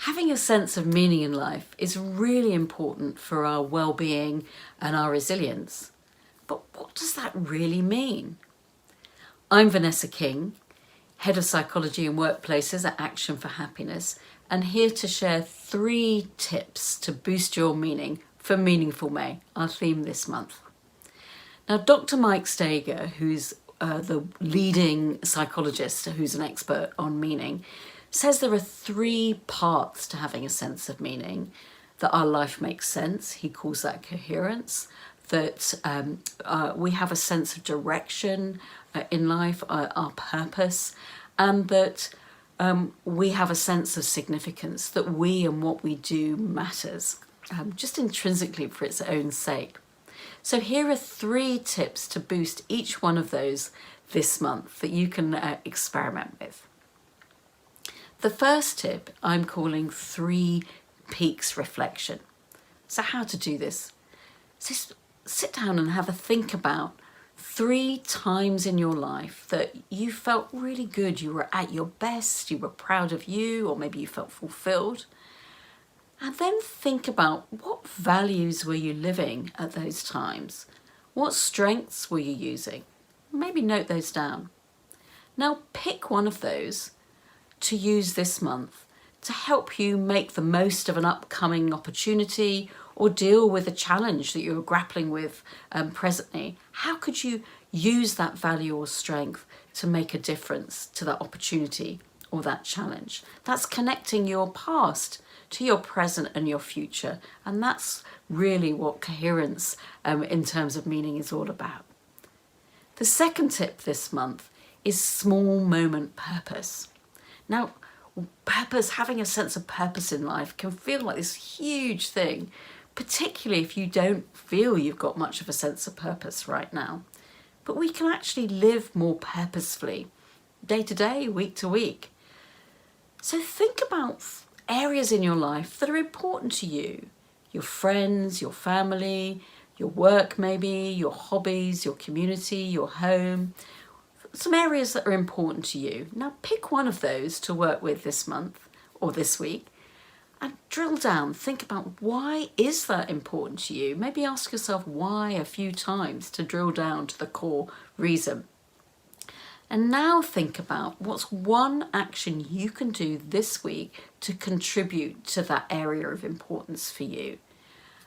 Having a sense of meaning in life is really important for our well-being and our resilience. But what does that really mean? I'm Vanessa King, Head of Psychology and Workplaces at Action for Happiness, and here to share 3 tips to boost your meaning for Meaningful May, our theme this month. Now, Dr. Mike Steger, who's the leading psychologist who's an expert on meaning, says there are 3 parts to having a sense of meaning. That our life makes sense, he calls that coherence, that we have a sense of direction in life, our purpose, and that we have a sense of significance, that we and what we do matters, just intrinsically for its own sake. So here are 3 tips to boost each one of those this month that you can experiment with. The first tip I'm calling 3 peaks reflection. So how to do this? So sit down and have a think about 3 times in your life that you felt really good, you were at your best, you were proud of you, or maybe you felt fulfilled. And then think about what values were you living at those times? What strengths were you using? Maybe note those down. Now pick one of those to use this month to help you make the most of an upcoming opportunity or deal with a challenge that you're grappling with presently. How could you use that value or strength to make a difference to that opportunity or that challenge? That's connecting your past to your present and your future, and that's really what coherence in terms of meaning is all about. The second tip this month is small moment purpose. Now, purpose, having a sense of purpose in life can feel like this huge thing, particularly if you don't feel you've got much of a sense of purpose right now. But we can actually live more purposefully, day to day, week to week. So think about areas in your life that are important to you, your friends, your family, your work maybe, your hobbies, your community, your home, some areas that are important to you. Now pick one of those to work with this month or this week and drill down, think about why is that important to you? Maybe ask yourself why a few times to drill down to the core reason. And now think about what's one action you can do this week to contribute to that area of importance for you.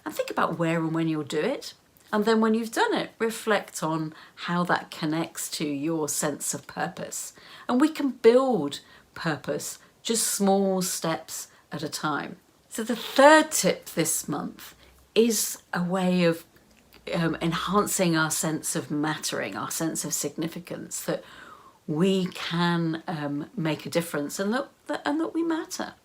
And think about where and when you'll do it. And then when you've done it, reflect on how that connects to your sense of purpose. And we can build purpose just small steps at a time. So the third tip this month is a way of enhancing our sense of mattering, our sense of significance, that we can make a difference and that we matter.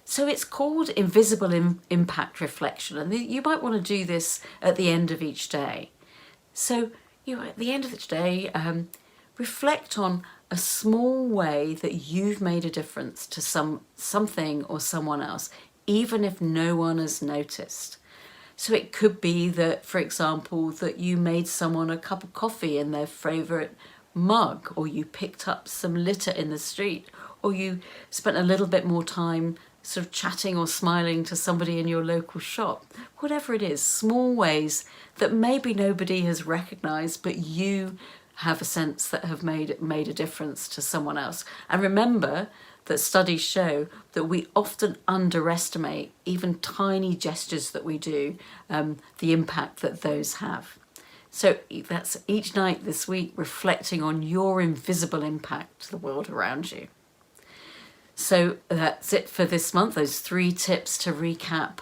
So it's called invisible impact reflection, and you might want to do this at the end of each day. So at the end of each day, reflect on a small way that you've made a difference to something or someone else, even if no one has noticed. So it could be that, for example, that you made someone a cup of coffee in their favourite mug, or you picked up some litter in the street, or you spent a little bit more time sort of chatting or smiling to somebody in your local shop. Whatever it is, small ways that maybe nobody has recognised, but you have a sense that have made a difference to someone else. And remember that studies show that we often underestimate even tiny gestures that we do, the impact that those have. So that's each night this week reflecting on your invisible impact to the world around you. So that's it for this month, those 3 tips to recap,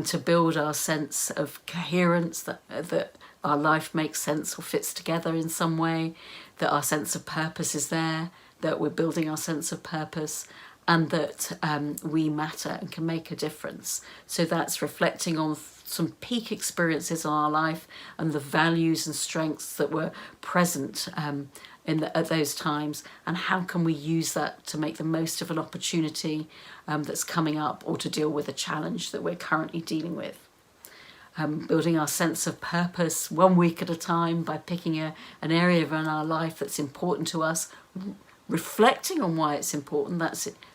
to build our sense of coherence, that our life makes sense or fits together in some way, that our sense of purpose is there, that we're building our sense of purpose, and that we matter and can make a difference. So that's reflecting on some peak experiences in our life and the values and strengths that were present at those times, and how can we use that to make the most of an opportunity that's coming up, or to deal with a challenge that we're currently dealing with. Building our sense of purpose 1 week at a time by picking an area in our life that's important to us, reflecting on why it's important.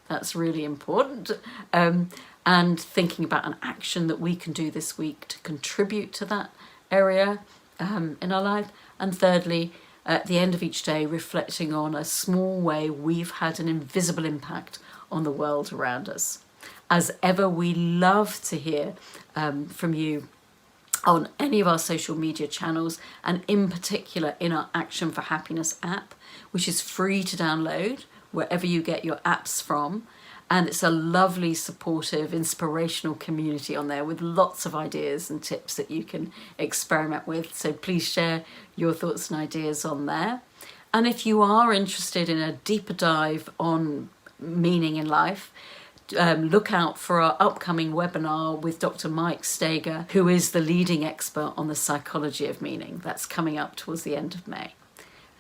That's really important. And thinking about an action that we can do this week to contribute to that area in our life. And thirdly, at the end of each day, reflecting on a small way we've had an invisible impact on the world around us. As ever, we love to hear from you on any of our social media channels, and in particular in our Action for Happiness app, which is free to download wherever you get your apps from. And it's a lovely, supportive, inspirational community on there with lots of ideas and tips that you can experiment with. So please share your thoughts and ideas on there. And if you are interested in a deeper dive on meaning in life, look out for our upcoming webinar with Dr. Mike Steger, who is the leading expert on the psychology of meaning. That's coming up towards the end of May.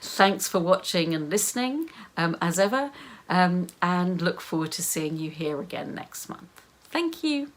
Thanks for watching and listening, as ever, and look forward to seeing you here again next month. Thank you.